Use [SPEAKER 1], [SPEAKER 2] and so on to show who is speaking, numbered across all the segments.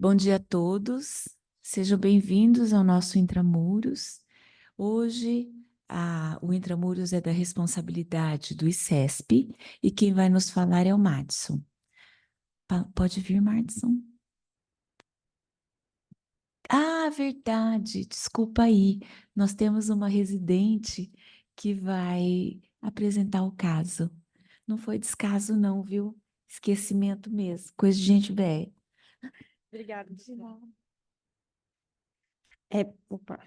[SPEAKER 1] Bom dia a todos, sejam bem-vindos ao nosso Intramuros. Hoje, o Intramuros é da responsabilidade do ICESP e quem vai nos falar é o Madison. Pode vir, Madison? Ah, verdade, desculpa aí. Nós temos uma residente que vai apresentar o caso. Não foi descaso, não, viu? Esquecimento mesmo, coisa de gente velha.
[SPEAKER 2] Obrigada. Opa.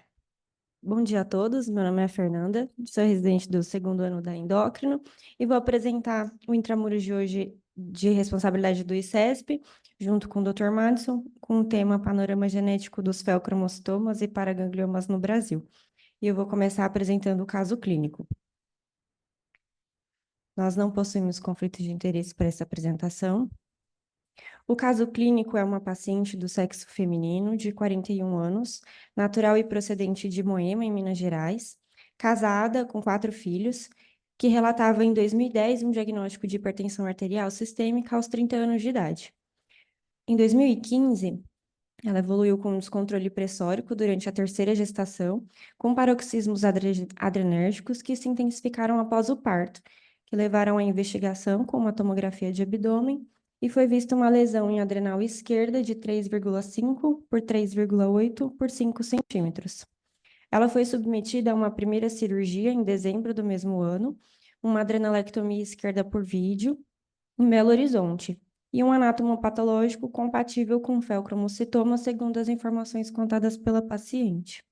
[SPEAKER 2] Bom dia a todos, meu nome é Fernanda, sou residente do segundo ano da Endócrino e vou apresentar o Intramuros de hoje de responsabilidade do ICESP, junto com o Dr. Madison, com o tema Panorama Genético dos Feocromostomas e Paragangliomas no Brasil. E eu vou começar apresentando o caso clínico. Nós não possuímos conflitos de interesse para essa apresentação. O caso clínico é uma paciente do sexo feminino, de 41 anos, natural e procedente de Moema, em Minas Gerais, casada com 4 filhos, que relatava em 2010 um diagnóstico de hipertensão arterial sistêmica aos 30 anos de idade. Em 2015, ela evoluiu com um descontrole pressórico durante a terceira gestação, com paroxismos adrenérgicos que se intensificaram após o parto, que levaram à investigação com uma tomografia de abdômen e foi vista uma lesão em adrenal esquerda de 3,5 por 3,8 por 5 centímetros. Ela foi submetida a uma primeira cirurgia em dezembro do mesmo ano, uma adrenalectomia esquerda por vídeo, em Belo Horizonte, e um anátomo patológico compatível com feocromocitoma, segundo as informações contadas pela paciente.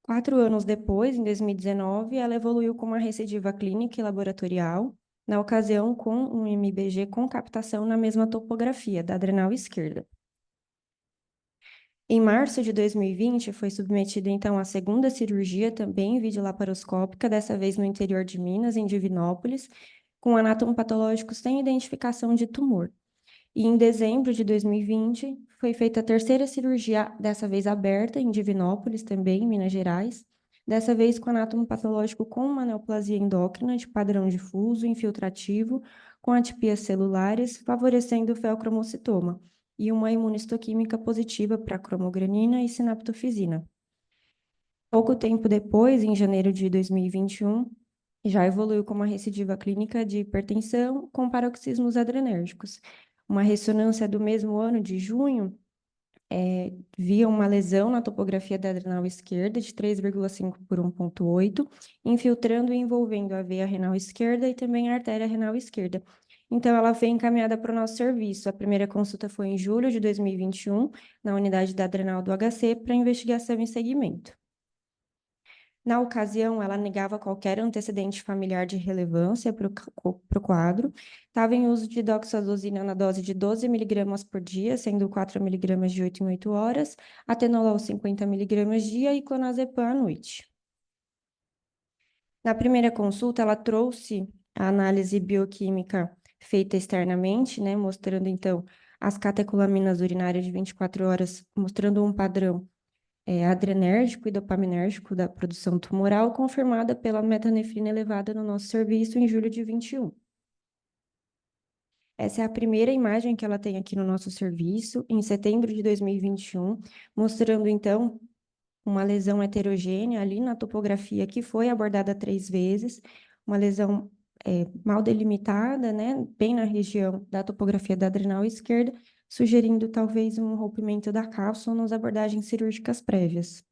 [SPEAKER 2] 4 anos depois, em 2019, ela evoluiu com uma recidiva clínica e laboratorial, na ocasião com um MBG com captação na mesma topografia, da adrenal esquerda. Em março de 2020, foi submetida, então, à segunda cirurgia, também videolaparoscópica, dessa vez no interior de Minas, em Divinópolis, com anátomo patológico sem identificação de tumor. E em dezembro de 2020, foi feita a terceira cirurgia, dessa vez aberta, em Divinópolis, também, em Minas Gerais, dessa vez com anátomo patológico com uma neoplasia endócrina de padrão difuso, infiltrativo, com atipias celulares, favorecendo o feocromocitoma, e uma imunistoquímica positiva para cromogranina e sinaptofisina. Pouco tempo depois, em janeiro de 2021, já evoluiu com uma recidiva clínica de hipertensão com paroxismos adrenérgicos. Uma ressonância do mesmo ano, de junho, via uma lesão na topografia da adrenal esquerda de 3,5 por 1,8, infiltrando e envolvendo a veia renal esquerda e também a artéria renal esquerda. Então, ela foi encaminhada para o nosso serviço. A primeira consulta foi em julho de 2021, na unidade da adrenal do HC, para investigação e seguimento. Na ocasião, ela negava qualquer antecedente familiar de relevância para o quadro, estava em uso de doxazosina na dose de 12 miligramas por dia, sendo 4 miligramas de 8 em 8 horas, atenolol 50 miligramas dia e clonazepam à noite. Na primeira consulta, ela trouxe a análise bioquímica feita externamente, né, mostrando, então, as catecolaminas urinárias de 24 horas, mostrando um padrão adrenérgico e dopaminérgico da produção tumoral, confirmada pela metanefrina elevada no nosso serviço em julho de 21. Essa é a primeira imagem que ela tem aqui no nosso serviço, em setembro de 2021, mostrando, então, uma lesão heterogênea ali na topografia que foi abordada 3 vezes, uma lesão mal delimitada, né, bem na região da topografia da adrenal esquerda, sugerindo talvez um rompimento da cápsula nas abordagens cirúrgicas prévias.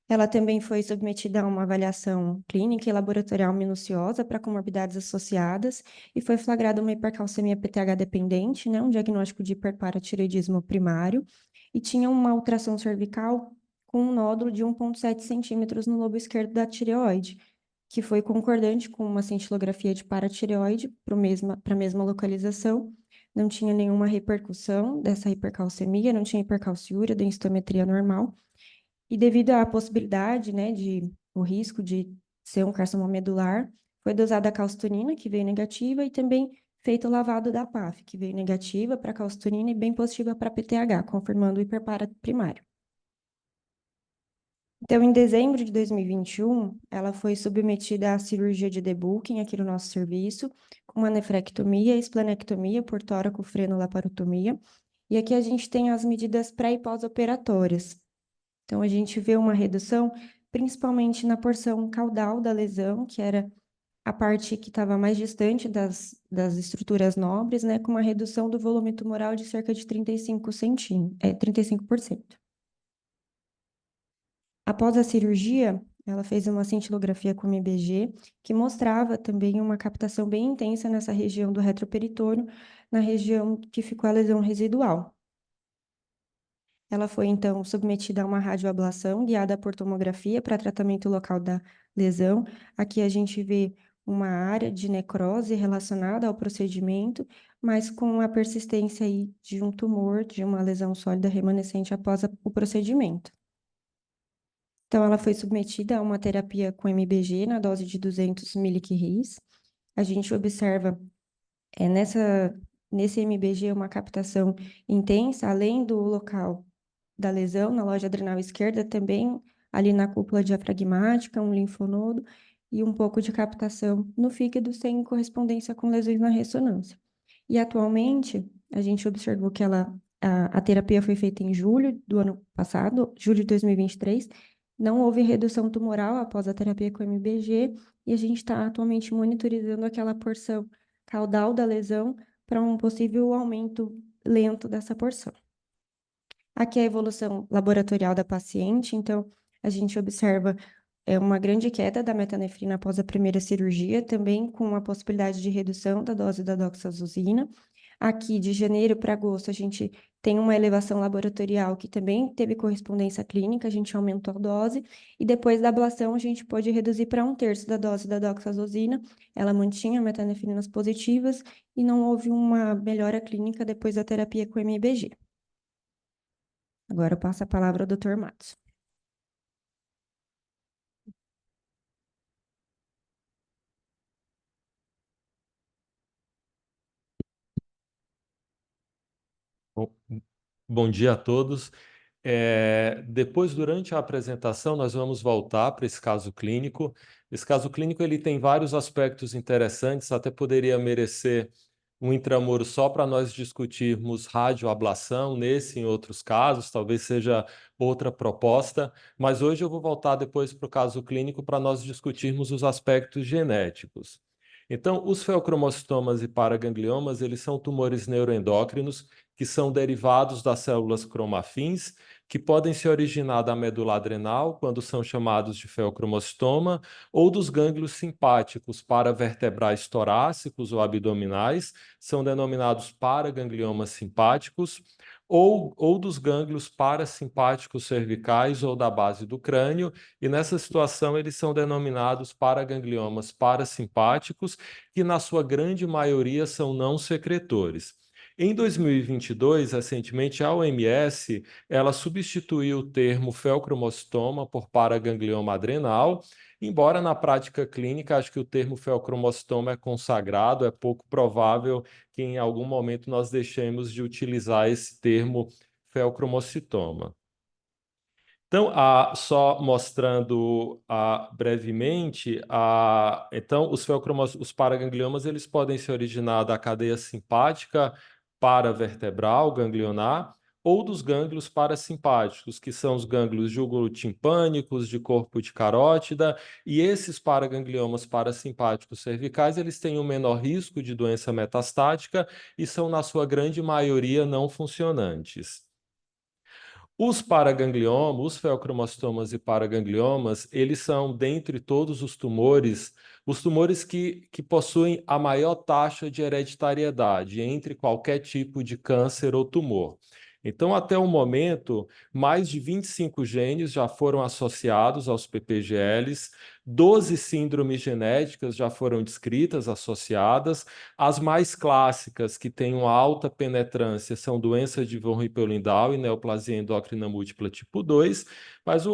[SPEAKER 2] Ela também foi submetida a uma avaliação clínica e laboratorial minuciosa para comorbidades associadas e foi flagrada uma hipercalcemia PTH dependente, né, um diagnóstico de hiperparatireoidismo primário, e tinha uma ultrassom cervical com um nódulo de 1,7 centímetros no lobo esquerdo da tireoide, que foi concordante com uma cintilografia de paratireoide para a mesma localização. Não tinha nenhuma repercussão dessa hipercalcemia, não tinha hipercalciúria, densitometria normal. E devido à possibilidade, né, o risco de ser um carcinoma medular, foi dosada a calcitonina, que veio negativa, e também feito o lavado da PAF, que veio negativa para calcitonina e bem positiva para PTH, confirmando o hiperpara primário. Então, em dezembro de 2021, ela foi submetida à cirurgia de debulking aqui no nosso serviço, com uma nefrectomia, esplenectomia por tóraco-frenolaparotomia, E aqui a gente tem as medidas pré e pós-operatórias. Então, a gente vê uma redução, principalmente na porção caudal da lesão, que era a parte que estava mais distante das estruturas nobres, né, com uma redução do volume tumoral de cerca de 35%. Após a cirurgia, ela fez uma cintilografia com MBG, que mostrava também uma captação bem intensa nessa região do retroperitônio, na região que ficou a lesão residual. Ela foi, então, submetida a uma radioablação guiada por tomografia para tratamento local da lesão. Aqui a gente vê uma área de necrose relacionada ao procedimento, mas com a persistência aí de um tumor, de uma lesão sólida remanescente após o procedimento. Então, ela foi submetida a uma terapia com MBG na dose de 200 miliquirris. A gente observa nesse MBG uma captação intensa, além do local da lesão, na loja adrenal esquerda, também ali na cúpula diafragmática, um linfonodo e um pouco de captação no fígado, sem correspondência com lesões na ressonância. E atualmente, a gente observou que a terapia foi feita em julho do ano passado, julho de 2023, não houve redução tumoral após a terapia com MBG, e a gente está atualmente monitorizando aquela porção caudal da lesão para um possível aumento lento dessa porção. Aqui é a evolução laboratorial da paciente, então a gente observa uma grande queda da metanefrina após a primeira cirurgia, também com a possibilidade de redução da dose da doxazosina. Aqui, de janeiro para agosto, a gente tem uma elevação laboratorial que também teve correspondência clínica, a gente aumentou a dose, e depois da ablação a gente pôde reduzir para 1/3 da dose da doxazosina, ela mantinha metanefrinas positivas e não houve uma melhora clínica depois da terapia com MBG. Agora eu passo a palavra ao Dr. Matos.
[SPEAKER 3] Bom, bom dia a todos. Depois, durante a apresentação, nós vamos voltar para esse caso clínico. Esse caso clínico ele tem vários aspectos interessantes, até poderia merecer um intramuro só para nós discutirmos radioablação nesse e em outros casos, talvez seja outra proposta, mas hoje eu vou voltar depois para o caso clínico para nós discutirmos os aspectos genéticos. Então, os feocromostomas e paragangliomas, eles são tumores neuroendócrinos que são derivados das células cromafins, que podem se originar da medula adrenal, quando são chamados de feocromostoma, ou dos gânglios simpáticos paravertebrais torácicos ou abdominais, são denominados paragangliomas simpáticos, ou dos gânglios parasimpáticos cervicais ou da base do crânio, e nessa situação eles são denominados paragangliomas parasimpáticos, que na sua grande maioria são não secretores. Em 2022, recentemente, a OMS ela substituiu o termo feocromostoma por paraganglioma adrenal, embora na prática clínica acho que o termo feocromostoma é consagrado, é pouco provável que em algum momento nós deixemos de utilizar esse termo feocromocitoma. Então, só mostrando brevemente, então os paragangliomas eles podem se originar da cadeia simpática paravertebral ganglionar ou dos gânglios parasimpáticos, que são os gânglios jugulotimpânicos, de corpo de carótida, e esses paragangliomas parasimpáticos cervicais, eles têm um menor risco de doença metastática e são, na sua grande maioria, não funcionantes. Os paragangliomas, os feocromostomas e paragangliomas, eles são, dentre todos os tumores que possuem a maior taxa de hereditariedade entre qualquer tipo de câncer ou tumor. Então, até o momento, mais de 25 genes já foram associados aos PPGLs, 12 síndromes genéticas já foram descritas, associadas. As mais clássicas, que têm uma alta penetrância, são doença de von Hippel-Lindau e neoplasia endócrina múltipla tipo 2, mas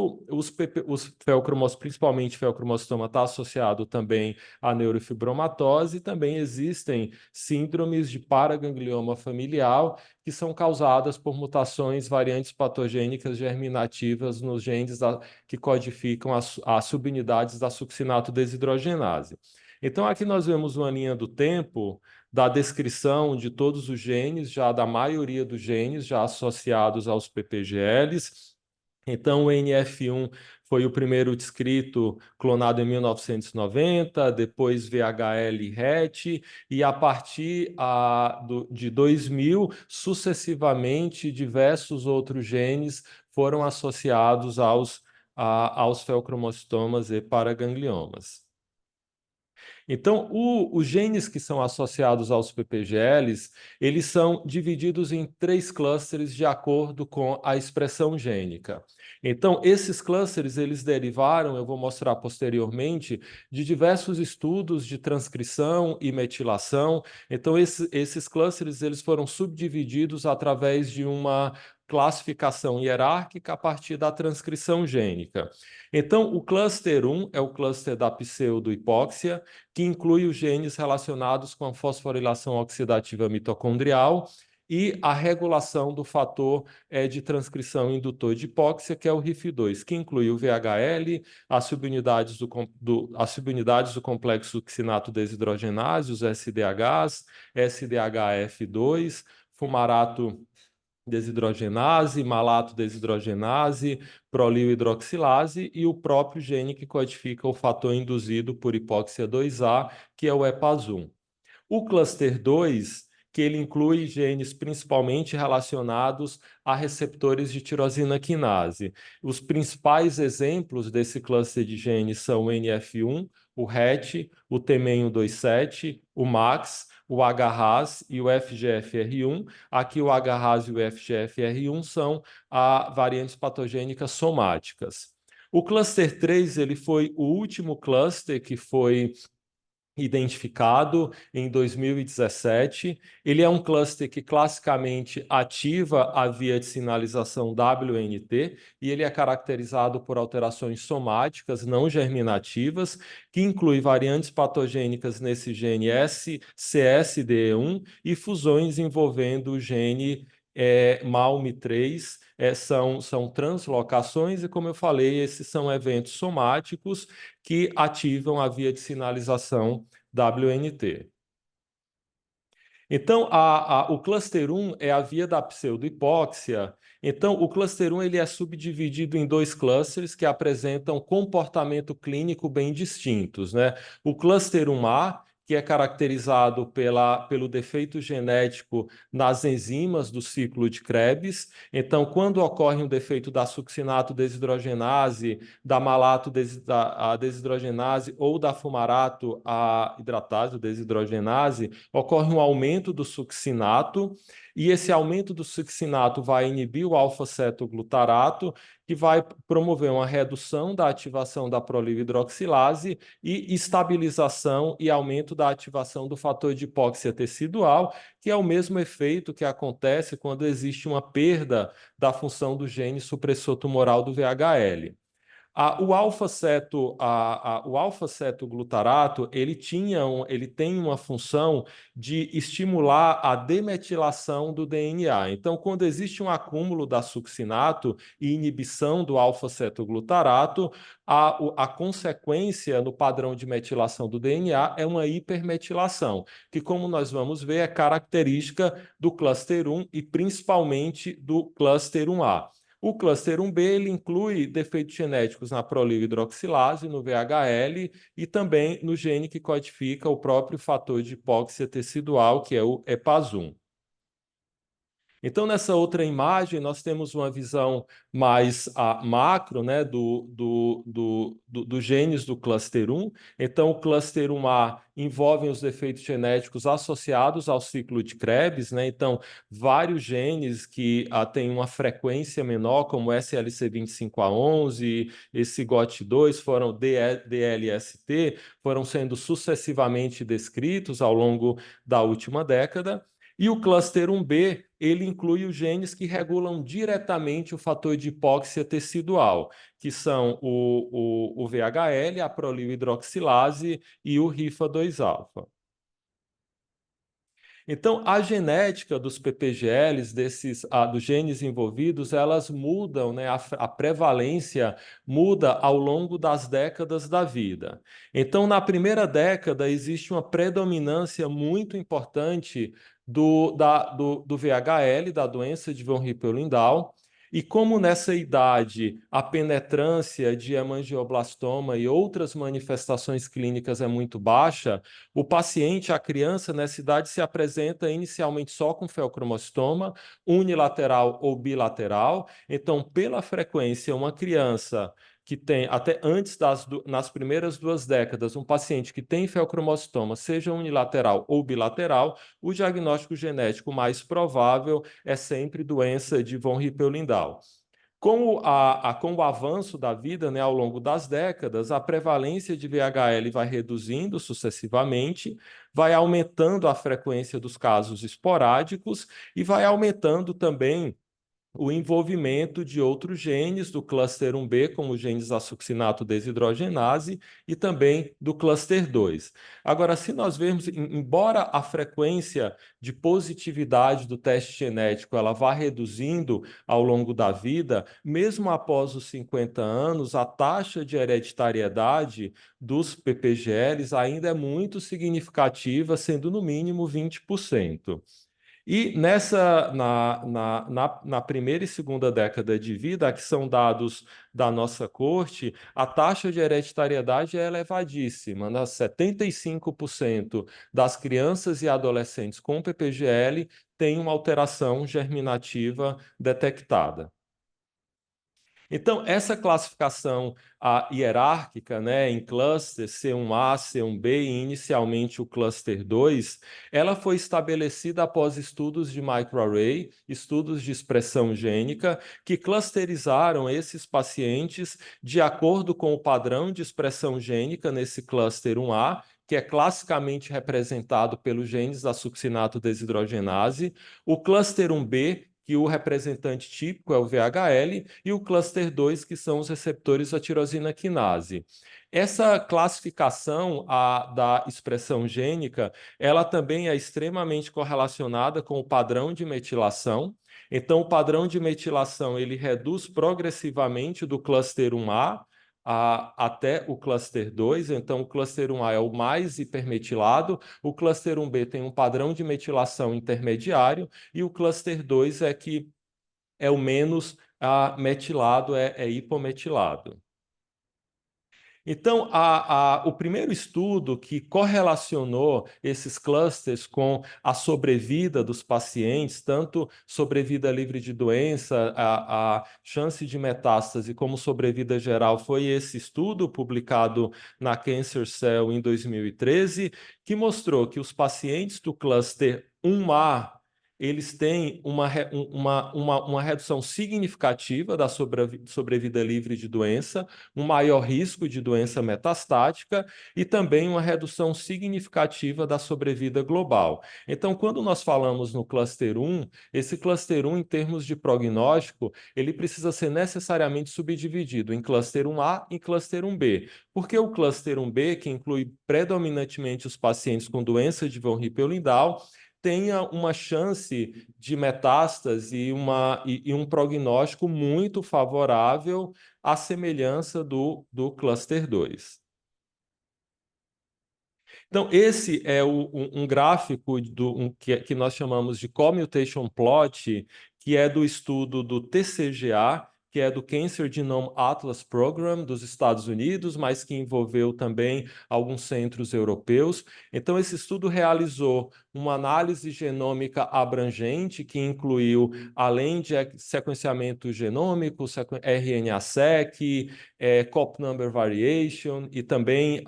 [SPEAKER 3] principalmente feocromostoma, está associado também à neurofibromatose, e também existem síndromes de paraganglioma familiar, que são causadas por mutações variantes patogênicas germinativas nos genes que codificam as subunidades da succinato desidrogenase. Então, aqui nós vemos uma linha do tempo da descrição de todos os genes, já da maioria dos genes já associados aos PPGLs. Então, o NF1 foi o primeiro descrito, clonado em 1990, depois VHL-RET, e a partir de 2000, sucessivamente, diversos outros genes foram associados aos feocromocitomas e paragangliomas. Então, os genes que são associados aos PPGLs, eles são divididos em 3 clusters de acordo com a expressão gênica. Então, esses clusters, eles derivaram, eu vou mostrar posteriormente, de diversos estudos de transcrição e metilação. Então, esses clusters, eles foram subdivididos através de uma classificação hierárquica a partir da transcrição gênica. Então, o cluster 1 é o cluster da pseudohipóxia, que inclui os genes relacionados com a fosforilação oxidativa mitocondrial e a regulação do fator de transcrição indutor de hipóxia, que é o RIF2, que inclui o VHL, as subunidades do complexo succinato desidrogenase, os SDHs, SDHF2, fumarato desidrogenase, malato desidrogenase, prolil hidroxilase e o próprio gene que codifica o fator induzido por hipóxia 2A, que é o EPAS1. O cluster 2, que ele inclui genes principalmente relacionados a receptores de tirosina quinase. Os principais exemplos desse cluster de genes são o NF1, o RET, o TMEN127, o MAX, o HRAS e o FGFR1. Aqui o HRAS e o FGFR1 são variantes patogênicas somáticas. O cluster 3 ele foi o último cluster que foi identificado em 2017. Ele é um cluster que classicamente ativa a via de sinalização WNT e ele é caracterizado por alterações somáticas não germinativas, que inclui variantes patogênicas nesse gene CSDE1 e fusões envolvendo o gene MALM3, são translocações e, como eu falei, esses são eventos somáticos que ativam a via de sinalização WNT. Então, o cluster 1 é a via da pseudohipóxia. Então, o cluster 1 ele é subdividido em 2 clusters que apresentam comportamento clínico bem distintos, né? O cluster 1A, que é caracterizado pelo defeito genético nas enzimas do ciclo de Krebs. Então, quando ocorre um defeito da succinato desidrogenase, da malato desidrogenase ou da fumarato hidratase desidrogenase, ocorre um aumento do succinato, e esse aumento do succinato vai inibir o alfa-cetoglutarato, que vai promover uma redução da ativação da prolil-hidroxilase e estabilização e aumento da ativação do fator de hipóxia tecidual, que é o mesmo efeito que acontece quando existe uma perda da função do gene supressor tumoral do VHL. O alfa-cetoglutarato ele tem uma função de estimular a demetilação do DNA. Então, quando existe um acúmulo da succinato e inibição do alfa-cetoglutarato, a consequência no padrão de metilação do DNA é uma hipermetilação, que, como nós vamos ver, é característica do cluster 1 e principalmente do cluster 1A. O cluster 1B ele inclui defeitos genéticos na prolil hidroxilase, no VHL e também no gene que codifica o próprio fator de hipóxia tecidual, que é o EPAS1. Então, nessa outra imagem, nós temos uma visão mais macro, né, dos genes do cluster 1. Então, o cluster 1A envolve os defeitos genéticos associados ao ciclo de Krebs, né? Então, vários genes que têm uma frequência menor, como SLC25A11, esse GOT2, DLST, foram sendo sucessivamente descritos ao longo da última década. E o cluster 1B, ele inclui os genes que regulam diretamente o fator de hipóxia tecidual, que são o VHL, a prolil hidroxilase e o RIFA2-alfa. Então, a genética dos PPGLs, dos genes envolvidos, elas mudam, né? A prevalência muda ao longo das décadas da vida. Então, na primeira década, existe uma predominância muito importante do VHL, da doença de von Hippel-Lindau. E como nessa idade a penetrância de hemangioblastoma e outras manifestações clínicas é muito baixa, o paciente, a criança, nessa idade se apresenta inicialmente só com feocromostoma, unilateral ou bilateral. Então, pela frequência, uma criança que tem, até antes nas primeiras 2 décadas, um paciente que tem feocromostoma, seja unilateral ou bilateral, o diagnóstico genético mais provável é sempre doença de von Hippel-Lindau. Com o avanço da vida, né, ao longo das décadas, a prevalência de VHL vai reduzindo sucessivamente, vai aumentando a frequência dos casos esporádicos e vai aumentando também o envolvimento de outros genes do cluster 1B, como os genes da succinato desidrogenase, e também do cluster 2. Agora, se nós vermos, embora a frequência de positividade do teste genético ela vá reduzindo ao longo da vida, mesmo após os 50 anos, a taxa de hereditariedade dos PPGLs ainda é muito significativa, sendo no mínimo 20%. E na primeira e segunda década de vida, que são dados da nossa corte, a taxa de hereditariedade é elevadíssima, né? 75% das crianças e adolescentes com PPGL têm uma alteração germinativa detectada. Então, essa classificação hierárquica, né, em clusters C1A, C1B e inicialmente o cluster 2, ela foi estabelecida após estudos de microarray, estudos de expressão gênica, que clusterizaram esses pacientes de acordo com o padrão de expressão gênica nesse cluster 1A, que é classicamente representado pelos genes da succinato desidrogenase, o cluster 1B, que o representante típico é o VHL, e o cluster 2, que são os receptores da tirosina quinase. Essa classificação da expressão gênica, ela também é extremamente correlacionada com o padrão de metilação. Então, o padrão de metilação ele reduz progressivamente do cluster 1A até o cluster 2, então o cluster 1A é o mais hipermetilado, o cluster 1B tem um padrão de metilação intermediário e o cluster 2 é que é o menos metilado, é hipometilado. Então, o primeiro estudo que correlacionou esses clusters com a sobrevida dos pacientes, tanto sobrevida livre de doença, a chance de metástase, como sobrevida geral, foi esse estudo publicado na Cancer Cell em 2013, que mostrou que os pacientes do cluster 1A eles têm uma redução significativa da sobrevida livre de doença, um maior risco de doença metastática e também uma redução significativa da sobrevida global. Então, quando nós falamos no cluster 1, esse cluster 1, em termos de prognóstico, ele precisa ser necessariamente subdividido em cluster 1A e cluster 1B, porque o cluster 1B, que inclui predominantemente os pacientes com doença de von Hippel-Lindau, tenha uma chance de metástase e um prognóstico muito favorável à semelhança do cluster 2. Então, esse é um gráfico que nós chamamos de commutation plot, que é do estudo do TCGA, que é do Cancer Genome Atlas Program dos Estados Unidos, mas que envolveu também alguns centros europeus. Então, esse estudo realizou uma análise genômica abrangente, que incluiu, além de sequenciamento genômico, RNA-seq, copy number variation e também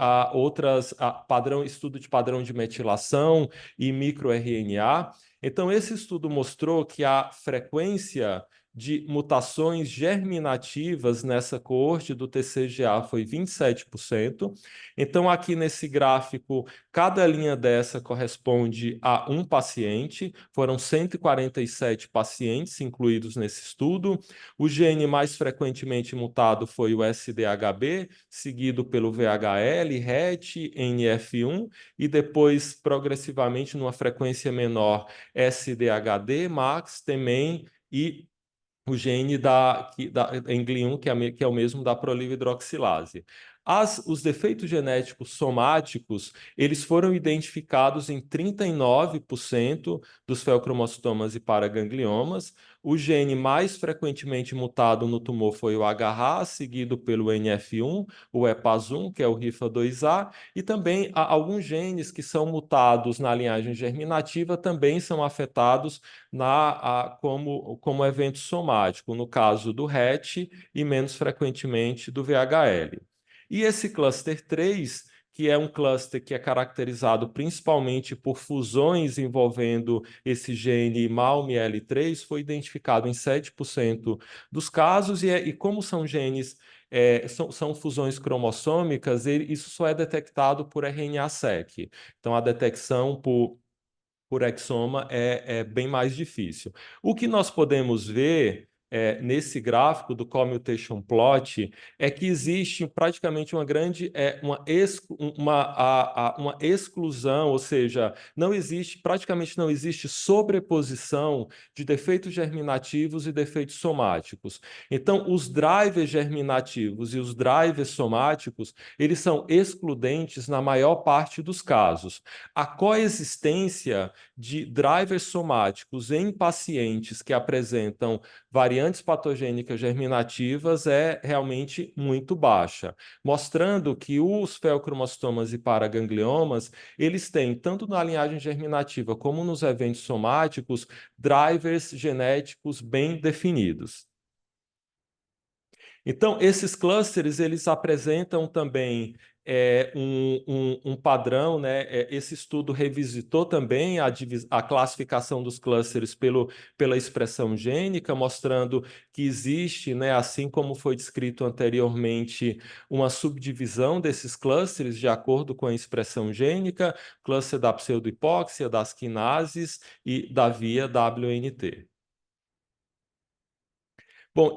[SPEAKER 3] estudo de padrão de metilação e microRNA. Então, esse estudo mostrou que a frequência de mutações germinativas nessa coorte do TCGA foi 27%. Então, aqui nesse gráfico, cada linha dessa corresponde a um paciente. Foram 147 pacientes incluídos nesse estudo. O gene mais frequentemente mutado foi o SDHB, seguido pelo VHL, RET, NF1 e depois, progressivamente, numa frequência menor, SDHD, MAX, TMEM e o gene da Englin1, que é o mesmo da prolilohidroxilase. Os defeitos genéticos somáticos, eles foram identificados em 39% dos feocromostomas e paragangliomas. O gene mais frequentemente mutado no tumor foi o HRAS, seguido pelo NF1, o EPAS1, que é o RIFA2A, e também alguns genes que são mutados na linhagem germinativa também são afetados como evento somático, no caso do RET e menos frequentemente do VHL. E esse cluster 3, que é um cluster que é caracterizado principalmente por fusões envolvendo esse gene MALM-L3, foi identificado em 7% dos casos, e como são genes, são fusões cromossômicas, isso só é detectado por RNA-seq. Então, a detecção por exoma é bem mais difícil. O que nós podemos ver nesse gráfico do commutation plot é que existe praticamente uma grande uma exclusão, ou seja, praticamente não existe sobreposição de defeitos germinativos e defeitos somáticos. Então, os drivers germinativos e os drivers somáticos, eles são excludentes na maior parte dos casos. A coexistência de drivers somáticos em pacientes que apresentam variantes patogênicas germinativas é realmente muito baixa, mostrando que os feocromostomas e paragangliomas, eles têm, tanto na linhagem germinativa como nos eventos somáticos, drivers genéticos bem definidos. Então, esses clusters, eles apresentam também um padrão, né? Esse estudo revisitou também a classificação dos clusters pela expressão gênica, mostrando que existe, né, assim como foi descrito anteriormente, uma subdivisão desses clusters de acordo com a expressão gênica, cluster da pseudohipóxia, das quinases e da via WNT. Bom,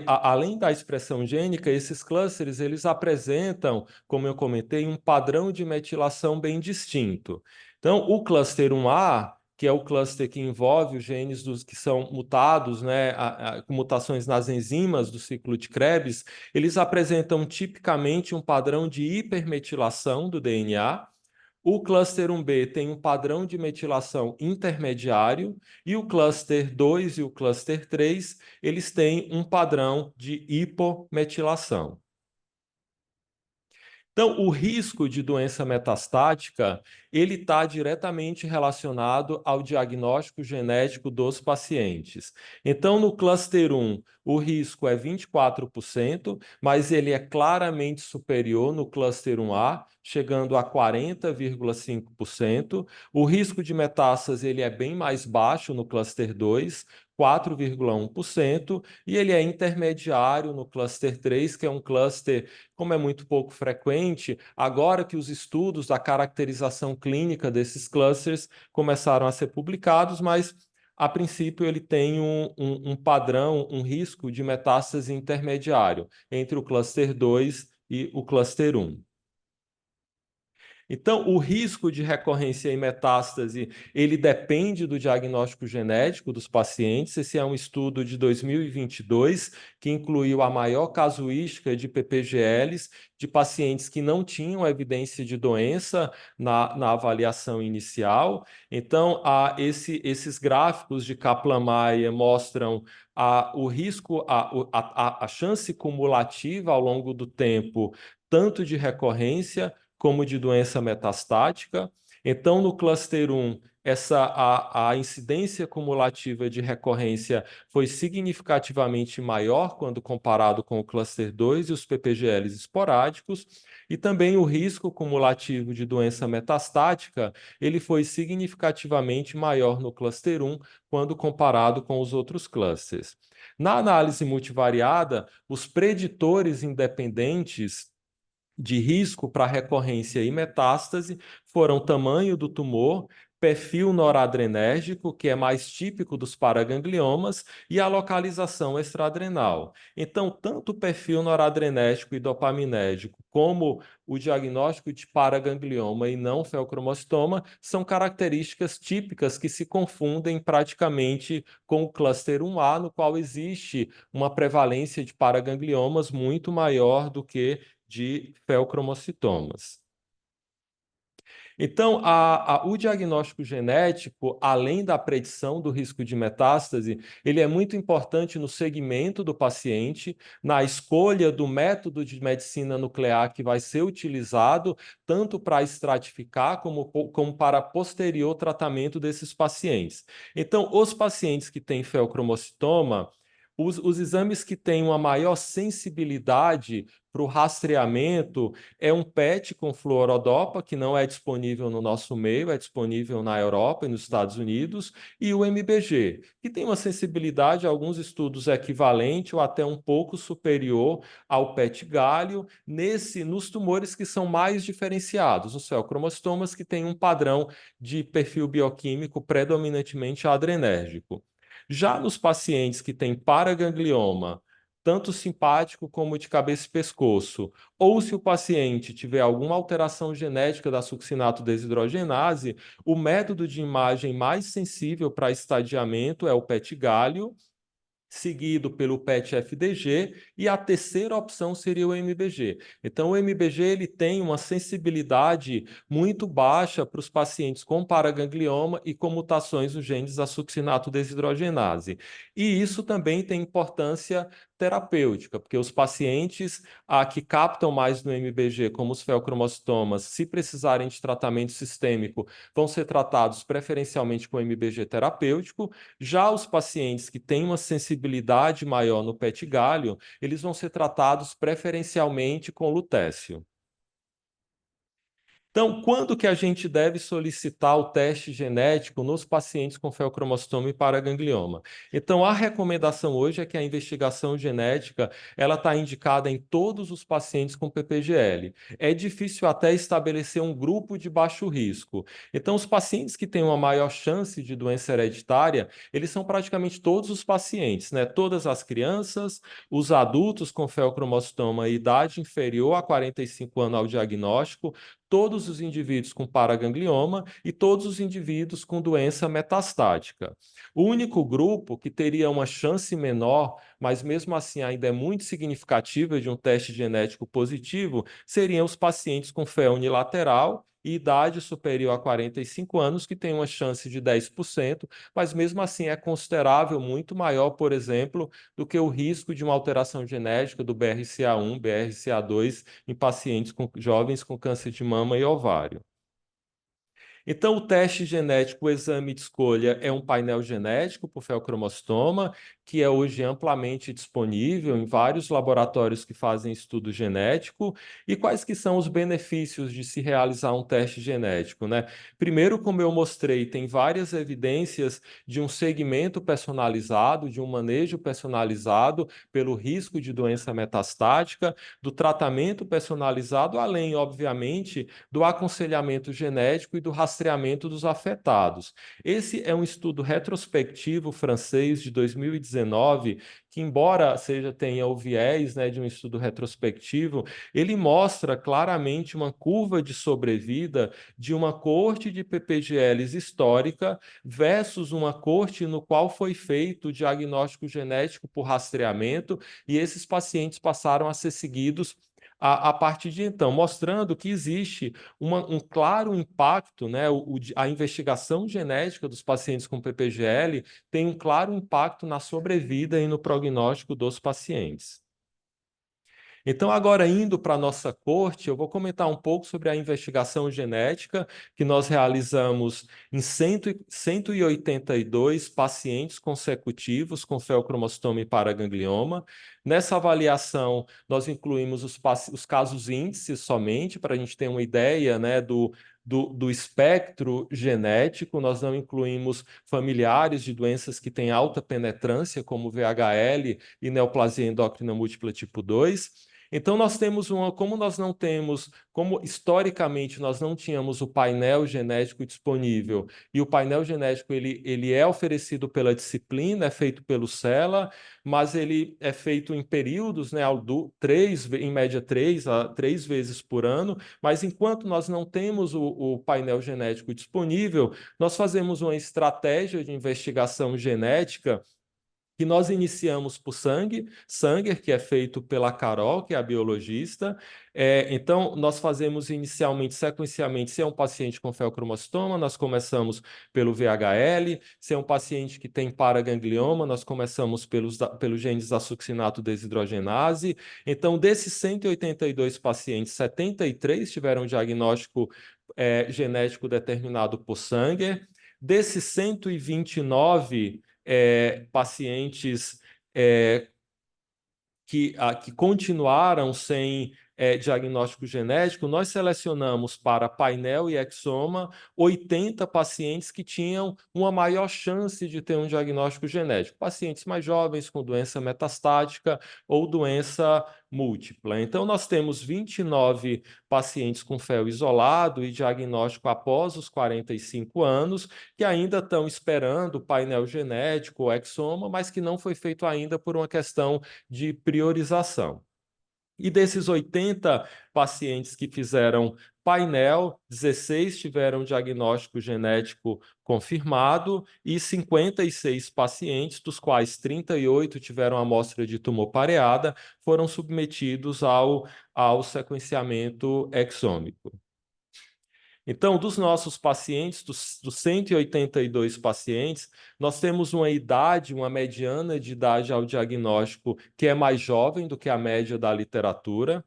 [SPEAKER 3] além da expressão gênica, esses clusters, eles apresentam, como eu comentei, um padrão de metilação bem distinto. Então, o cluster 1A, que é o cluster que envolve os genes que são mutados, né, com mutações nas enzimas do ciclo de Krebs, eles apresentam tipicamente um padrão de hipermetilação do DNA. O cluster 1B tem um padrão de metilação intermediário e o cluster 2 e o cluster 3, eles têm um padrão de hipometilação. Então, o risco de doença metastática, ele está diretamente relacionado ao diagnóstico genético dos pacientes. Então, no cluster 1, o risco é 24%, mas ele é claramente superior no cluster 1A, chegando a 40,5%. O risco de metástase, ele é bem mais baixo no cluster 2, 4,1%, e ele é intermediário no cluster 3, que é um cluster, como é muito pouco frequente, agora que os estudos da caracterização clínica desses clusters começaram a ser publicados, mas a princípio ele tem um padrão, um risco de metástase intermediário entre o cluster 2 e o cluster 1. Então, o risco de recorrência e metástase, ele depende do diagnóstico genético dos pacientes. Esse é um estudo de 2022 que incluiu a maior casuística de PPGLs de pacientes que não tinham evidência de doença na avaliação inicial. Então, esses gráficos de Kaplan-Meier mostram o risco, a chance cumulativa ao longo do tempo, tanto de recorrência como de doença metastática. Então, no cluster 1, a incidência cumulativa de recorrência foi significativamente maior quando comparado com o cluster 2 e os PPGLs esporádicos, e também o risco cumulativo de doença metastática, ele foi significativamente maior no cluster 1 quando comparado com os outros clusters. Na análise multivariada, os preditores independentes de risco para recorrência e metástase foram tamanho do tumor, perfil noradrenérgico, que é mais típico dos paragangliomas, e a localização extraadrenal. Então, tanto o perfil noradrenérgico e dopaminérgico, como o diagnóstico de paraganglioma e não feocromocitoma, são características típicas que se confundem praticamente com o cluster 1A, no qual existe uma prevalência de paragangliomas muito maior do que de feocromocitomas. Então, o diagnóstico genético, além da predição do risco de metástase, ele é muito importante no segmento do paciente, na escolha do método de medicina nuclear que vai ser utilizado, tanto para estratificar como para posterior tratamento desses pacientes. Então, os pacientes que têm feocromocitoma, os exames que têm uma maior sensibilidade para o rastreamento é um PET com fluorodopa, que não é disponível no nosso meio, é disponível na Europa e nos Estados Unidos, e o MBG, que tem uma sensibilidade, alguns estudos, equivalente ou até um pouco superior ao PET galho, nos tumores que são mais diferenciados, os feocromostomas que têm um padrão de perfil bioquímico predominantemente adrenérgico. Já nos pacientes que têm paraganglioma, tanto simpático como de cabeça e pescoço, ou se o paciente tiver alguma alteração genética da succinato desidrogenase, o método de imagem mais sensível para estadiamento é o PET galho, seguido pelo PET-FDG, e a terceira opção seria o MBG. Então, o MBG ele tem uma sensibilidade muito baixa para os pacientes com paraganglioma e com mutações nos genes da succinato desidrogenase. E isso também tem importância terapêutica, porque os pacientes que captam mais no MBG, como os feocromocitomas, se precisarem de tratamento sistêmico, vão ser tratados preferencialmente com MBG terapêutico. Já os pacientes que têm uma sensibilidade maior no PET galho, eles vão ser tratados preferencialmente com lutécio. Então, quando que a gente deve solicitar o teste genético nos pacientes com feocromocitoma e paraganglioma? Então, a recomendação hoje é que a investigação genética ela está indicada em todos os pacientes com PPGL. É difícil até estabelecer um grupo de baixo risco. Então, os pacientes que têm uma maior chance de doença hereditária, eles são praticamente todos os pacientes, né? Todas as crianças, os adultos com feocromocitoma e idade inferior a 45 anos ao diagnóstico, todos os indivíduos com paraganglioma e todos os indivíduos com doença metastática. O único grupo que teria uma chance menor, mas mesmo assim ainda é muito significativa de um teste genético positivo, seriam os pacientes com fé unilateral e idade superior a 45 anos, que tem uma chance de 10%, mas mesmo assim é considerável, muito maior, por exemplo, do que o risco de uma alteração genética do BRCA1, BRCA2 em pacientes jovens com câncer de mama e ovário. Então, o teste genético, o exame de escolha, é um painel genético por feocromocitoma, que é hoje amplamente disponível em vários laboratórios que fazem estudo genético. E quais que são os benefícios de se realizar um teste genético, né? Primeiro, como eu mostrei, tem várias evidências de um segmento personalizado, de um manejo personalizado pelo risco de doença metastática, do tratamento personalizado, além, obviamente, do aconselhamento genético e do rastreamento dos afetados. Esse é um estudo retrospectivo francês de 2019, que embora tenha o viés, né, de um estudo retrospectivo, ele mostra claramente uma curva de sobrevida de uma coorte de PPGLs histórica versus uma coorte no qual foi feito o diagnóstico genético por rastreamento, e esses pacientes passaram a ser seguidos a partir de então, mostrando que existe um claro impacto, né? A investigação genética dos pacientes com PPGL tem um claro impacto na sobrevida e no prognóstico dos pacientes. Então, agora indo para a nossa corte, eu vou comentar um pouco sobre a investigação genética que nós realizamos em 182 pacientes consecutivos com feocromostoma e paraganglioma. Nessa avaliação, nós incluímos os casos índices somente, para a gente ter uma ideia, né, do espectro genético. Nós não incluímos familiares de doenças que têm alta penetrância, como VHL e neoplasia endócrina múltipla tipo 2. Então, nós temos como nós não temos, como historicamente nós não tínhamos o painel genético disponível, e o painel genético ele é oferecido pela disciplina, é feito pelo SELA, mas ele é feito em períodos, né, em média 3 vezes por ano, mas enquanto nós não temos o painel genético disponível, nós fazemos uma estratégia de investigação genética que nós iniciamos por Sanger, que é feito pela Carol, que é a biologista. Então, nós fazemos inicialmente, sequencialmente, se é um paciente com feocromostoma, nós começamos pelo VHL, se é um paciente que tem paraganglioma, nós começamos pelos genes da succinato desidrogenase. Então, desses 182 pacientes, 73 tiveram diagnóstico genético determinado por Sanger. Desses 129 pacientes que continuaram sem diagnóstico genético, nós selecionamos para painel e exoma 80 pacientes que tinham uma maior chance de ter um diagnóstico genético, pacientes mais jovens com doença metastática ou doença múltipla. Então, nós temos 29 pacientes com FeO isolado e diagnóstico após os 45 anos, que ainda estão esperando o painel genético ou exoma, mas que não foi feito ainda por uma questão de priorização. E desses 80 pacientes que fizeram painel, 16 tiveram diagnóstico genético confirmado e 56 pacientes, dos quais 38 tiveram amostra de tumor pareada, foram submetidos ao sequenciamento exômico. Então, dos nossos pacientes, dos 182 pacientes, nós temos uma idade, uma mediana de idade ao diagnóstico que é mais jovem do que a média da literatura.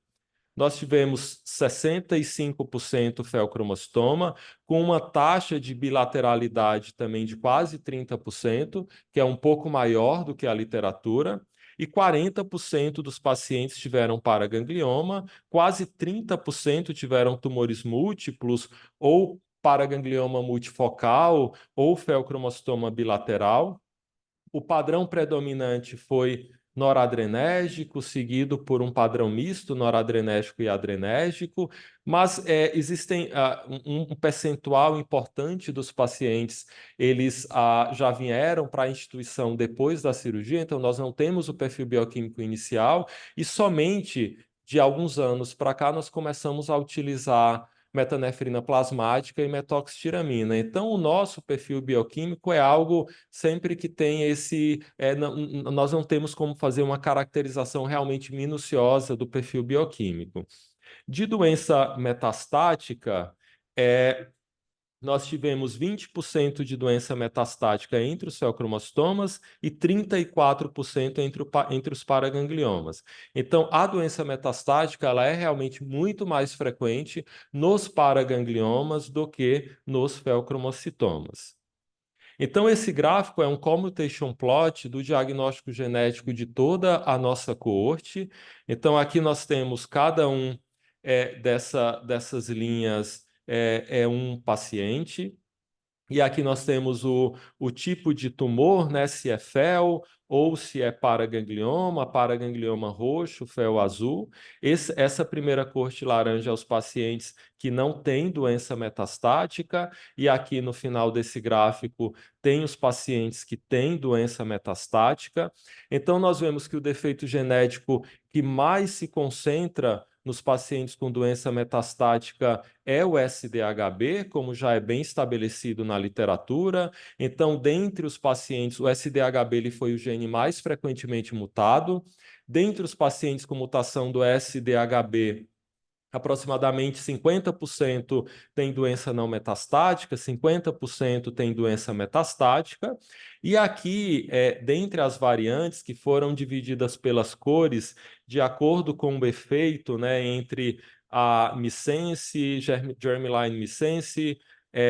[SPEAKER 3] Nós tivemos 65% feocromostoma, com uma taxa de bilateralidade também de quase 30%, que é um pouco maior do que a literatura, e 40% dos pacientes tiveram paraganglioma, quase 30% tiveram tumores múltiplos ou paraganglioma multifocal ou feocromostoma bilateral. O padrão predominante foi noradrenérgico, seguido por um padrão misto, noradrenérgico e adrenérgico, mas existem um percentual importante dos pacientes, eles já vieram para a instituição depois da cirurgia, então nós não temos o perfil bioquímico inicial, e somente de alguns anos para cá nós começamos a utilizar metanefrina plasmática e metoxidiramina. Então, o nosso perfil bioquímico é algo sempre que tem nós não temos como fazer uma caracterização realmente minuciosa do perfil bioquímico. De doença metastática, nós tivemos 20% de doença metastática entre os feocromostomas e 34% entre os paragangliomas. Então, a doença metastática ela é realmente muito mais frequente nos paragangliomas do que nos feocromocitomas. Então, esse gráfico é um commutation plot do diagnóstico genético de toda a nossa coorte. Então, aqui nós temos cada um dessas linhas um paciente. E aqui nós temos o tipo de tumor, né? Se é FeO ou se é paraganglioma roxo, FeO azul. Essa primeira corte laranja é os pacientes que não têm doença metastática, e aqui no final desse gráfico tem os pacientes que têm doença metastática. Então, nós vemos que o defeito genético que mais se concentra nos pacientes com doença metastática é o SDHB, como já é bem estabelecido na literatura. Então, dentre os pacientes, o SDHB ele foi o gene mais frequentemente mutado. Dentre os pacientes com mutação do SDHB, aproximadamente 50% tem doença não metastática, 50% tem doença metastática. E aqui, dentre as variantes que foram divididas pelas cores, de acordo com o efeito, né, entre a missense, germline missense,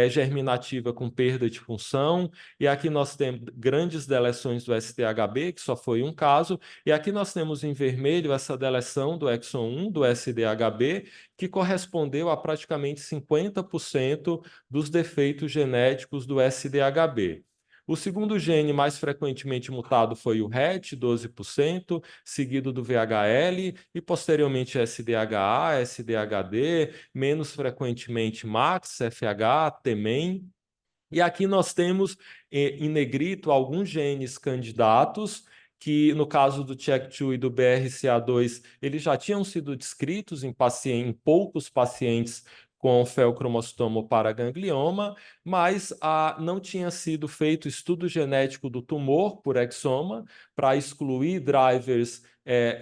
[SPEAKER 3] germinativa com perda de função, e aqui nós temos grandes deleções do SDHB, que só foi um caso, e aqui nós temos em vermelho essa deleção do exon 1 do SDHB, que correspondeu a praticamente 50% dos defeitos genéticos do SDHB. O segundo gene mais frequentemente mutado foi o RET, 12%, seguido do VHL e posteriormente SDHA, SDHD, menos frequentemente MAX, FH, TMEM. E aqui nós temos em negrito alguns genes candidatos que, no caso do CHEK2 e do BRCA2, eles já tinham sido descritos em poucos pacientes com feocromostoma paraganglioma, mas não tinha sido feito estudo genético do tumor por exoma para excluir drivers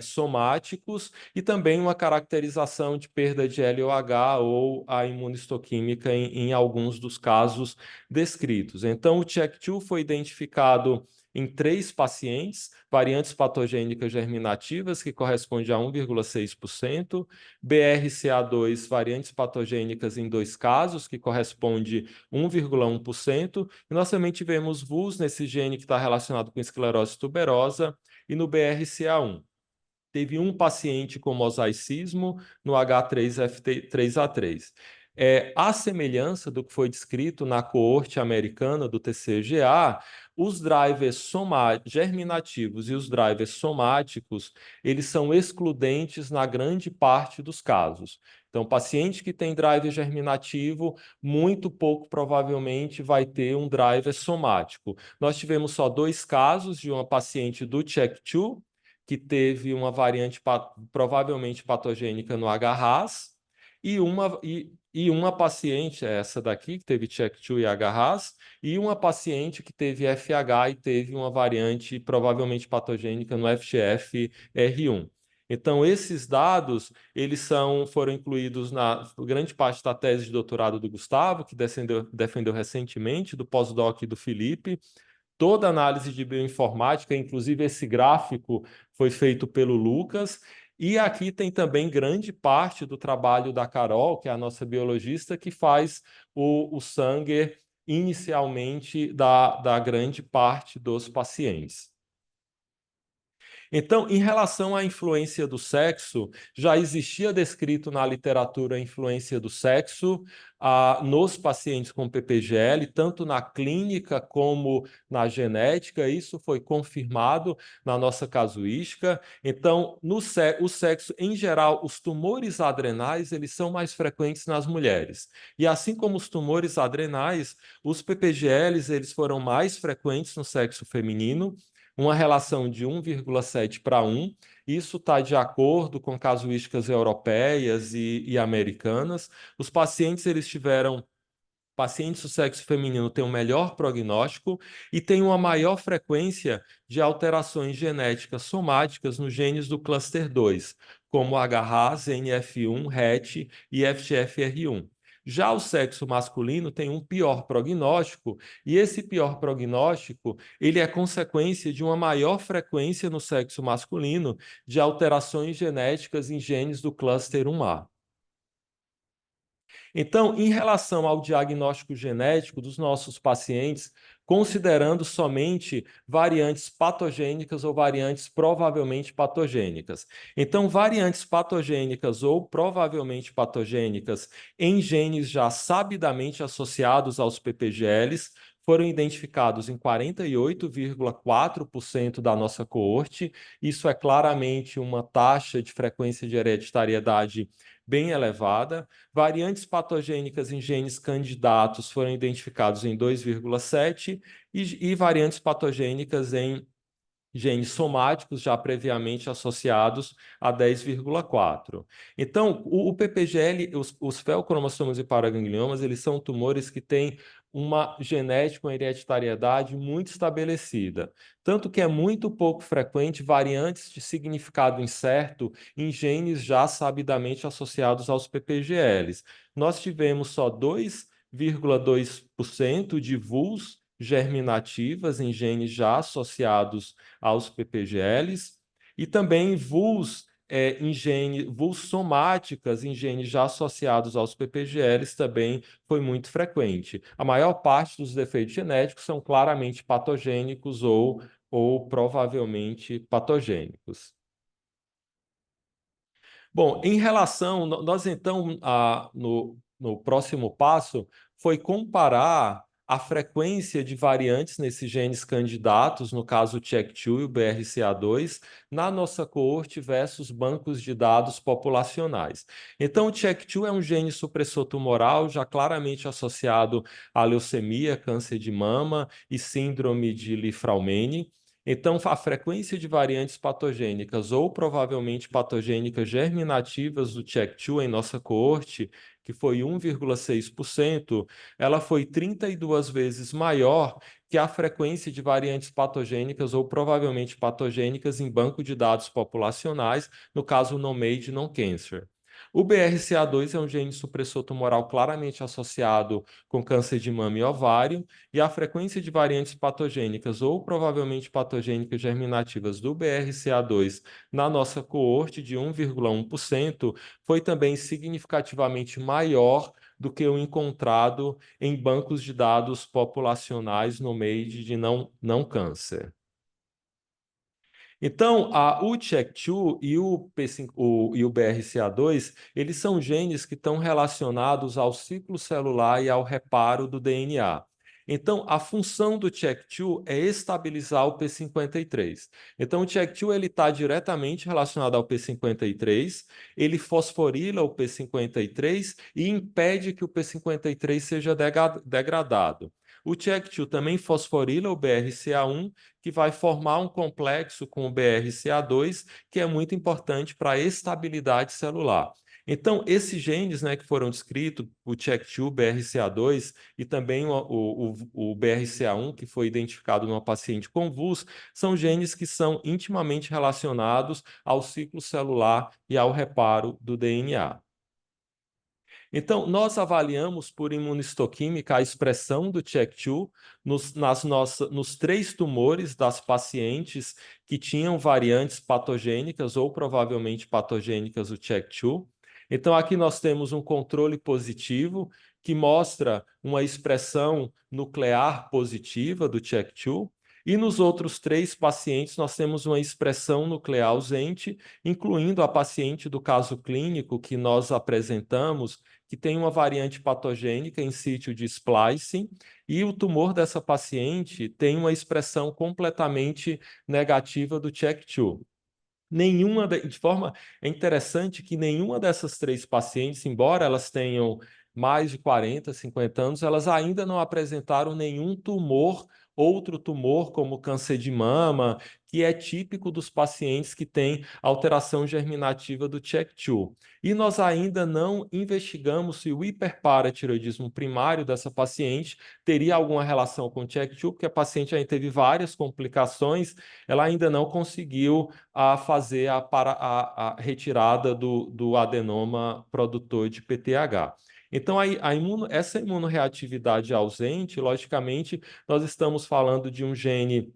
[SPEAKER 3] somáticos e também uma caracterização de perda de LOH ou a imunistoquímica em alguns dos casos descritos. Então, o CHEK2 foi identificado em 3 pacientes, variantes patogênicas germinativas, que corresponde a 1,6%, BRCA2, variantes patogênicas em 2 casos, que corresponde 1,1%, e nós também tivemos VUS nesse gene que está relacionado com esclerose tuberosa, e no BRCA1. Teve um paciente com mosaicismo no H3F3A3. À semelhança do que foi descrito na coorte americana do TCGA, os drivers germinativos e os drivers somáticos, eles são excludentes na grande parte dos casos. Então, paciente que tem driver germinativo, muito pouco provavelmente vai ter um driver somático. Nós tivemos só 2 casos de uma paciente do CHEK2, que teve uma variante provavelmente patogênica no HRAS, e uma paciente, essa daqui, que teve CHEK2 e HRAS, e uma paciente que teve FH e teve uma variante provavelmente patogênica no FGFR1. Então, esses dados, eles foram incluídos na grande parte da tese de doutorado do Gustavo, que defendeu recentemente, do pós-doc do Felipe. Toda análise de bioinformática, inclusive esse gráfico, foi feito pelo Lucas. E aqui tem também grande parte do trabalho da Carol, que é a nossa biologista, que faz o Sanger inicialmente da grande parte dos pacientes. Então, em relação à influência do sexo, já existia descrito na literatura a influência do sexo nos pacientes com PPGL, tanto na clínica como na genética. Isso foi confirmado na nossa casuística. Então, o sexo, em geral, os tumores adrenais, eles são mais frequentes nas mulheres. E assim como os tumores adrenais, os PPGLs, eles foram mais frequentes no sexo feminino, uma relação de 1,7 para 1. Isso está de acordo com casuísticas europeias e americanas. Os pacientes do sexo feminino têm um melhor prognóstico e têm uma maior frequência de alterações genéticas somáticas nos genes do cluster 2, como HRAS, NF1, RET e FGFR1. Já o sexo masculino tem um pior prognóstico, e esse pior prognóstico ele é consequência de uma maior frequência no sexo masculino de alterações genéticas em genes do cluster 1A. Então, em relação ao diagnóstico genético dos nossos pacientes, considerando somente variantes patogênicas ou variantes provavelmente patogênicas. Então, variantes patogênicas ou provavelmente patogênicas em genes já sabidamente associados aos PPGLs foram identificados em 48,4% da nossa coorte. Isso é claramente uma taxa de frequência de hereditariedade bem elevada. Variantes patogênicas em genes candidatos foram identificados em 2,7% e variantes patogênicas em genes somáticos já previamente associados a 10,4%. Então, o PPGL, os feocromossomas e paragangliomas, eles são tumores que têm uma genética, uma hereditariedade muito estabelecida. Tanto que é muito pouco frequente variantes de significado incerto em genes já sabidamente associados aos PPGLs. Nós tivemos só 2,2% de VULs germinativas em genes já associados aos PPGLs e também VULs VULs somáticas em genes já associados aos PPGLs também foi muito frequente. A maior parte dos defeitos genéticos são claramente patogênicos ou provavelmente patogênicos. Bom, em relação, nós então, no próximo passo, foi comparar a frequência de variantes nesses genes candidatos, no caso o CHEK2 e o BRCA2, na nossa coorte versus bancos de dados populacionais. Então, o CHEK2 é um gene supressor tumoral, já claramente associado à leucemia, câncer de mama e síndrome de Li-Fraumeni. Então, a frequência de variantes patogênicas ou provavelmente patogênicas germinativas do CHEK2 em nossa coorte, que foi 1,6%, ela foi 32 vezes maior que a frequência de variantes patogênicas ou provavelmente patogênicas em banco de dados populacionais, no caso o NOMADE non-cancer. O BRCA2 é um gene supressor tumoral claramente associado com câncer de mama e ovário, e a frequência de variantes patogênicas ou provavelmente patogênicas germinativas do BRCA2 na nossa coorte de 1,1% foi também significativamente maior do que o encontrado em bancos de dados populacionais no meio de não câncer. Então, o CHEK2 e o BRCA2, eles são genes que estão relacionados ao ciclo celular e ao reparo do DNA. Então, a função do CHEK2 é estabilizar o P53. Então, o CHEK2 ele está diretamente relacionado ao P53, ele fosforila o P53 e impede que o P53 seja degradado. O CHEK2 também fosforila o BRCA1, que vai formar um complexo com o BRCA2, que é muito importante para a estabilidade celular. Então, esses genes, né, que foram descritos, o CHEK2, BRCA2 e também o BRCA1, que foi identificado numa paciente com VUS, são genes que são intimamente relacionados ao ciclo celular e ao reparo do DNA. Então, nós avaliamos por imunistoquímica a expressão do CHEK2 nos 3 tumores das pacientes que tinham variantes patogênicas ou provavelmente patogênicas do CHEK2. Então, aqui nós temos um controle positivo que mostra uma expressão nuclear positiva do CHEK2. E nos outros 3 pacientes, nós temos uma expressão nuclear ausente, incluindo a paciente do caso clínico que nós apresentamos, que tem uma variante patogênica em sítio de splicing, e o tumor dessa paciente tem uma expressão completamente negativa do CHEK2. É interessante que nenhuma dessas 3 pacientes, embora elas tenham mais de 40, 50 anos, elas ainda não apresentaram nenhum outro tumor, como câncer de mama, que é típico dos pacientes que têm alteração germinativa do CHEK2. E nós ainda não investigamos se o hiperparatiroidismo primário dessa paciente teria alguma relação com o CHEK2, porque a paciente ainda teve várias complicações, ela ainda não conseguiu fazer a retirada do adenoma produtor de PTH. Então, essa imunorreatividade ausente, logicamente, nós estamos falando de um gene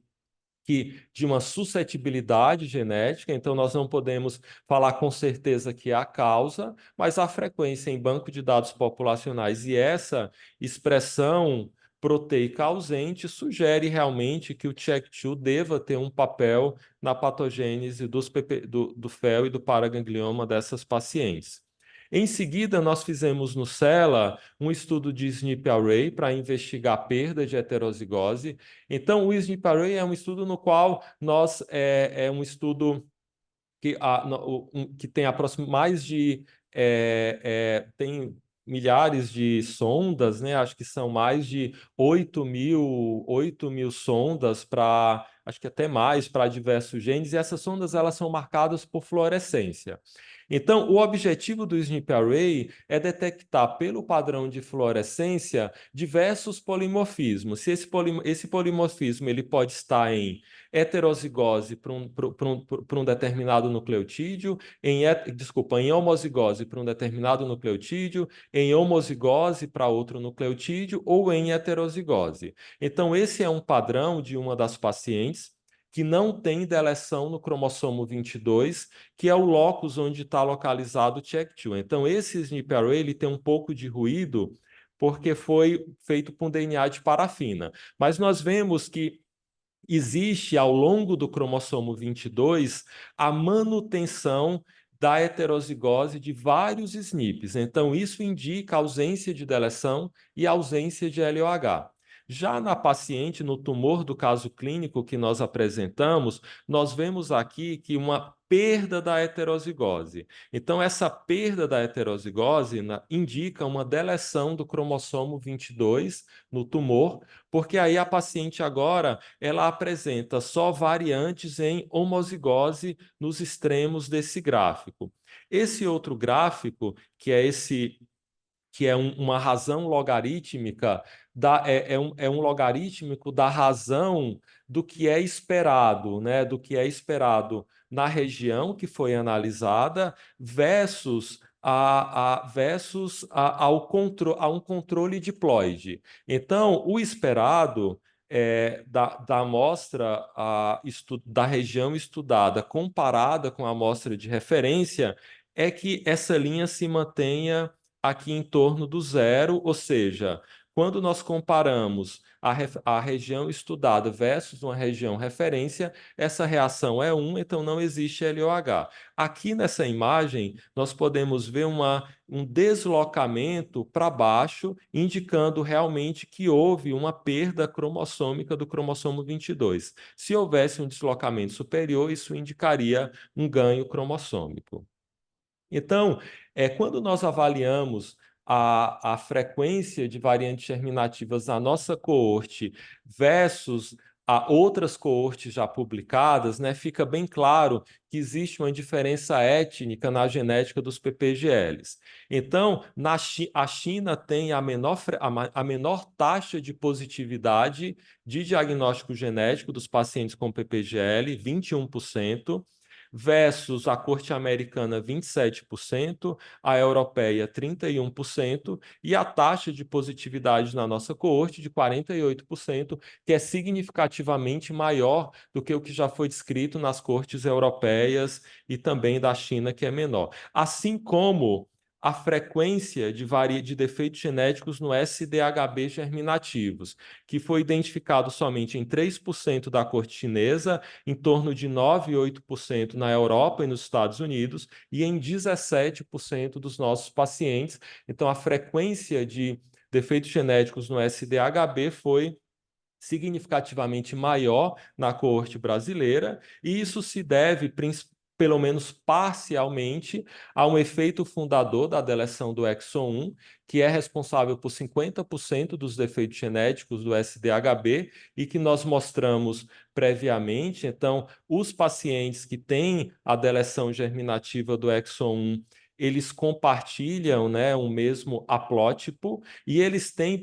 [SPEAKER 3] de uma suscetibilidade genética, então nós não podemos falar com certeza que é a causa, mas a frequência em banco de dados populacionais e essa expressão proteica ausente sugere realmente que o CHEK2 deva ter um papel na patogênese do FEL e do paraganglioma dessas pacientes. Em seguida, nós fizemos no SELA um estudo de SNP array para investigar a perda de heterozigose. Então, o SNP array é um estudo no qual é um estudo que tem mais de tem milhares de sondas, né? Acho que são mais de 8.000 sondas acho que até mais para diversos genes, e essas sondas elas são marcadas por fluorescência. Então, o objetivo do SNP Array é detectar pelo padrão de fluorescência diversos polimorfismos. Se esse polimorfismo ele pode estar em heterozigose para um determinado nucleotídeo, em homozigose para um determinado nucleotídeo, em homozigose para outro nucleotídeo ou em heterozigose. Então, esse é um padrão de uma das pacientes que não tem deleção no cromossomo 22, que é o locus onde está localizado o check2. Então, esse SNP array ele tem um pouco de ruído, porque foi feito com DNA de parafina. Mas nós vemos que existe, ao longo do cromossomo 22, a manutenção da heterozigose de vários SNPs. Então, isso indica ausência de deleção e ausência de LOH. Já na paciente, no tumor do caso clínico que nós apresentamos, nós vemos aqui que uma perda da heterozigose. Então, essa perda da heterozigose indica uma deleção do cromossomo 22 no tumor, porque aí a paciente agora ela apresenta só variantes em homozigose nos extremos desse gráfico. Esse outro gráfico, que é uma razão logarítmica, é um logarítmico da razão do que é esperado, né? Do que é esperado na região que foi analisada versus a um controle diploide. Então, o esperado da amostra da região estudada comparada com a amostra de referência é que essa linha se mantenha aqui em torno do zero, ou seja, quando nós comparamos a região estudada versus uma região referência, essa reação é 1, então não existe LOH. Aqui nessa imagem, nós podemos ver um deslocamento para baixo, indicando realmente que houve uma perda cromossômica do cromossomo 22. Se houvesse um deslocamento superior, isso indicaria um ganho cromossômico. Então, quando nós avaliamos a frequência de variantes germinativas na nossa coorte versus a outras coortes já publicadas, né, fica bem claro que existe uma diferença étnica na genética dos PPGLs. Então, a China tem a menor taxa de positividade de diagnóstico genético dos pacientes com PPGL, 21%, versus a corte americana 27%, a europeia 31%, e a taxa de positividade na nossa coorte de 48%, que é significativamente maior do que o que já foi descrito nas cortes europeias e também da China, que é menor. Assim como a frequência de defeitos genéticos no SDHB germinativos, que foi identificado somente em 3% da corte chinesa, em torno de 9% e 8% na Europa e nos Estados Unidos, e em 17% dos nossos pacientes. Então, a frequência de defeitos genéticos no SDHB foi significativamente maior na coorte brasileira, e isso se deve pelo menos parcialmente, a um efeito fundador da deleção do exon 1, que é responsável por 50% dos defeitos genéticos do SDHB e que nós mostramos previamente. Então, os pacientes que têm a deleção germinativa do exon 1, eles compartilham, né, um mesmo haplótipo e eles têm,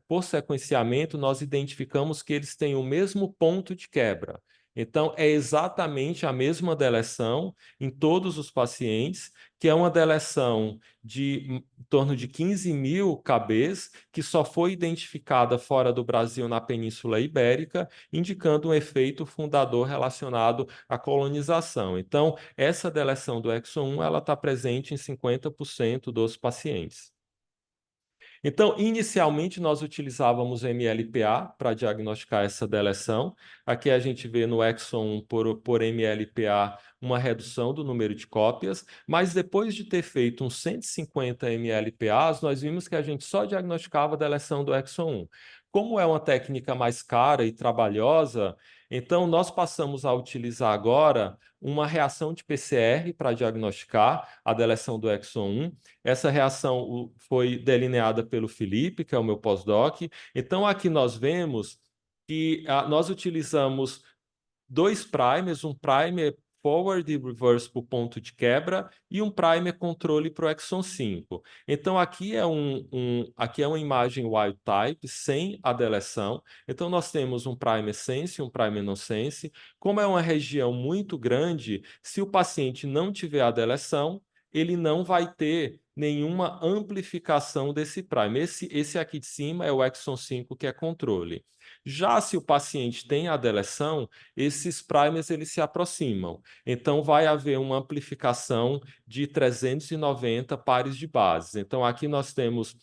[SPEAKER 3] por sequenciamento, nós identificamos que eles têm o mesmo ponto de quebra. Então, é exatamente a mesma deleção em todos os pacientes, que é uma deleção de em torno de 15.000 KBs, que só foi identificada fora do Brasil na Península Ibérica, indicando um efeito fundador relacionado à colonização. Então, essa deleção do exon 1 ela está presente em 50% dos pacientes. Então, inicialmente, nós utilizávamos MLPA para diagnosticar essa deleção. Aqui a gente vê no exon 1 por MLPA uma redução do número de cópias, mas depois de ter feito uns 150 MLPAs, nós vimos que a gente só diagnosticava a deleção do exon 1. Como é uma técnica mais cara e trabalhosa, então nós passamos a utilizar agora uma reação de PCR para diagnosticar a deleção do exon 1. Essa reação foi delineada pelo Felipe, que é o meu pós-doc. Então, aqui nós vemos que nós utilizamos dois primers, um primer forward e reverse para o ponto de quebra e um primer controle para o exon 5. Então, aqui é uma imagem wild type sem a deleção. Então, nós temos um primer sense e um primer non sense. Como é uma região muito grande, se o paciente não tiver a deleção, ele não vai ter nenhuma amplificação desse primer. Esse aqui de cima é o exon 5, que é controle. Já se o paciente tem a deleção, esses primers eles se aproximam. Então, vai haver uma amplificação de 390 pares de bases. Então, aqui nós temos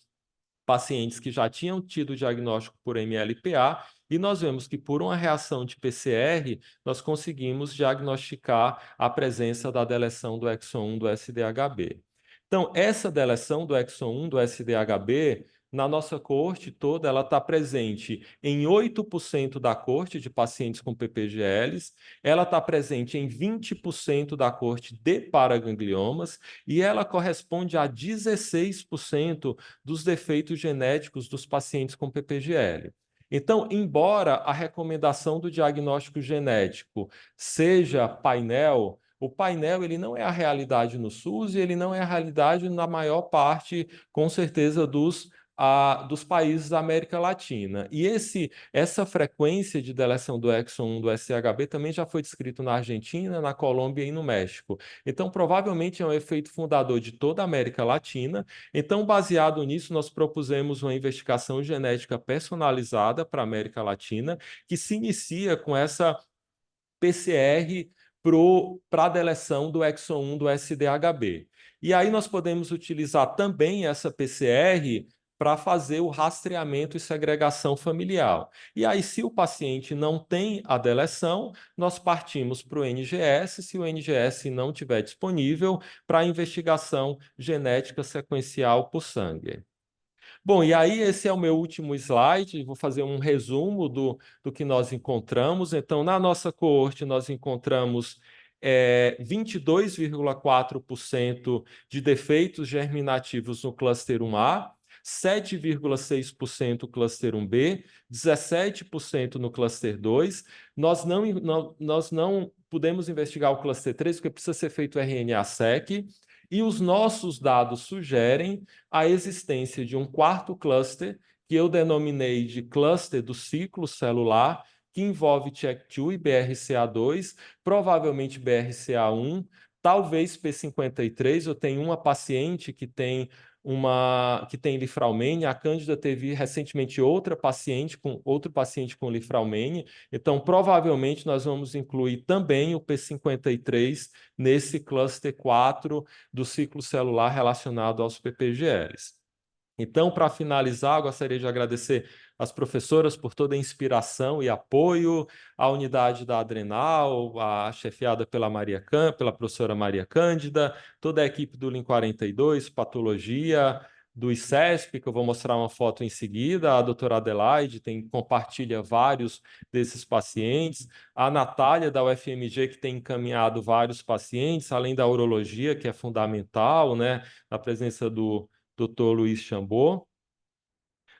[SPEAKER 3] pacientes que já tinham tido diagnóstico por MLPA, e nós vemos que por uma reação de PCR, nós conseguimos diagnosticar a presença da deleção do exon 1 do SDHB. Então, essa deleção do exon 1 do SDHB, na nossa coorte toda, ela está presente em 8% da coorte de pacientes com PPGLs, ela está presente em 20% da coorte de paragangliomas, e ela corresponde a 16% dos defeitos genéticos dos pacientes com PPGL. Então, embora a recomendação do diagnóstico genético seja painel, o painel ele não é a realidade no SUS e ele não é a realidade na maior parte, com certeza, dos países da América Latina. E essa frequência de deleção do exon 1 do SHB também já foi descrito na Argentina, na Colômbia e no México. Então, provavelmente é um efeito fundador de toda a América Latina. Então, baseado nisso, nós propusemos uma investigação genética personalizada para a América Latina, que se inicia com essa PCR para a deleção do exon 1 do SDHB. E aí nós podemos utilizar também essa PCR para fazer o rastreamento e segregação familiar. E aí, se o paciente não tem a deleção, nós partimos para o NGS, se o NGS não estiver disponível, para a investigação genética sequencial por sangue. Bom, e aí esse é o meu último slide, vou fazer um resumo do que nós encontramos. Então, na nossa coorte, nós encontramos 22,4% de defeitos germinativos no cluster 1A, 7,6% no cluster 1B, 17% no cluster 2. Nós não podemos investigar o cluster 3, porque precisa ser feito RNA-seq, e os nossos dados sugerem a existência de um quarto cluster, que eu denominei de cluster do ciclo celular, que envolve CHEK2 e BRCA2, provavelmente BRCA1, talvez P53. Eu tenho uma paciente que tem lifraumene, a Cândida teve recentemente outro paciente com lifraumene, então provavelmente nós vamos incluir também o P53 nesse cluster 4 do ciclo celular relacionado aos PPGLs. Então, para finalizar, eu gostaria de agradecer às professoras por toda a inspiração e apoio, à unidade da Adrenal, chefiada pela professora Maria Cândida, toda a equipe do Lean 42, patologia, do ICESP, que eu vou mostrar uma foto em seguida, a doutora Adelaide compartilha vários desses pacientes, a Natália da UFMG, que tem encaminhado vários pacientes, além da urologia, que é fundamental, né, na presença do Dr. Luiz Chambot.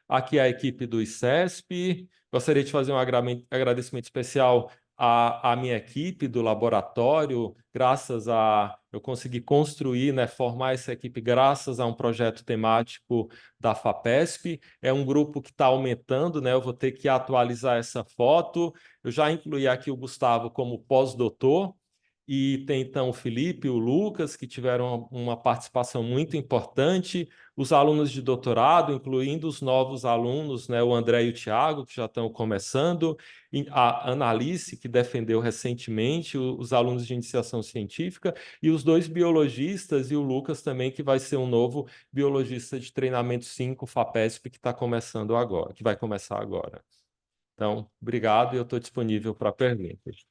[SPEAKER 3] Aqui a equipe do ICESP. Gostaria de fazer um agradecimento especial à minha equipe do laboratório, eu consegui construir, né, formar essa equipe graças a um projeto temático da FAPESP. É um grupo que está aumentando, né? Eu vou ter que atualizar essa foto. Eu já incluí aqui o Gustavo como pós-doutor, e tem então o Felipe e o Lucas, que tiveram uma participação muito importante, os alunos de doutorado, incluindo os novos alunos, né, o André e o Tiago, que já estão começando, a Analice, que defendeu recentemente, os alunos de iniciação científica, e os dois biologistas, e o Lucas também, que vai ser um novo biologista de treinamento 5, FAPESP, que está começando agora, que vai começar agora. Então, obrigado, e eu estou disponível para perguntas.